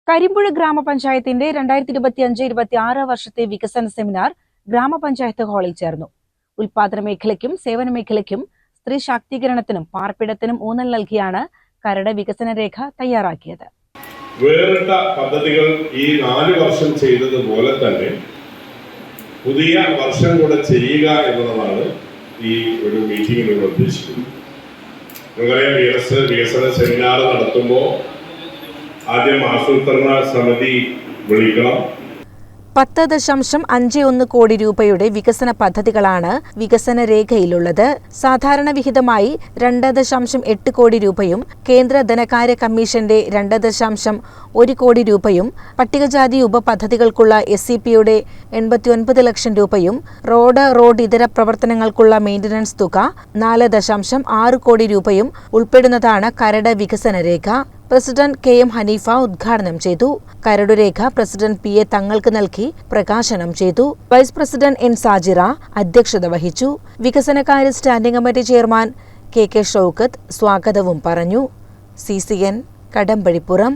കരിമ്പുഴ ഗ്രാമപഞ്ചായത്തിന്റെ 2025-26 വർഷത്തെ വികസന സെമിനാർ ഗ്രാമപഞ്ചായത്ത് ഹാളിൽ ചേർന്നു. ഉൽപാദന മേഖലയ്ക്കും സേവന മേഖലയ്ക്കും സ്ത്രീ ശാക്തീകരണത്തിനും പാർപ്പിടത്തിനും ഊന്നൽ നൽകിയാണ് കരട് വികസന രേഖ തയ്യാറാക്കിയത്. വേറിട്ട പദ്ധതികൾ ഈ 4 വർഷം ചെയ്തതുപോലെ തന്നെ പുതിയ വർഷം കൂടെ ചെയ്യുക എന്നുള്ളതാണ് ഈ ഒരു മീറ്റിംഗിലൂടെ ഉദ്ദേശിക്കുന്നത്. നമുക്കറിയാം, വികസന സെമിനാർ നടത്തുമ്പോൾ ആദ്യം ആസൂത്രണ സമിതി വിളിക്കണം. 10.51 കോടി രൂപയുടെ വികസന പദ്ധതികളാണ് വികസന രേഖയിലുള്ളത്. സാധാരണ വിഹിതമായി 2.8 കോടി രൂപയും കേന്ദ്ര ധനകാര്യ കമ്മീഷന്റെ 2.1 കോടി രൂപയും പട്ടികജാതി ഉപപദ്ധതികൾക്കുള്ള SCPയുടെ 89 ലക്ഷം രൂപയും റോഡ് ഇതര പ്രവർത്തനങ്ങൾക്കുള്ള മെയിന്റനൻസ് തുക 4.6 കോടി രൂപയും ഉൾപ്പെടുന്നതാണ് കരട് വികസന രേഖ. പ്രസിഡന്റ് KM ഹനീഫ ഉദ്ഘാടനം ചെയ്തു. കരടുരേഖ പ്രസിഡന്റ് PA തങ്ങൾക്ക് നൽകി പ്രകാശനം ചെയ്തു. വൈസ് പ്രസിഡന്റ് N സാജിറ അധ്യക്ഷത വഹിച്ചു. വികസനകാര്യ standing committee chairman KK Shoukath സ്വാഗതവും പറഞ്ഞു. CCN കടമ്പഴിപ്പുറം.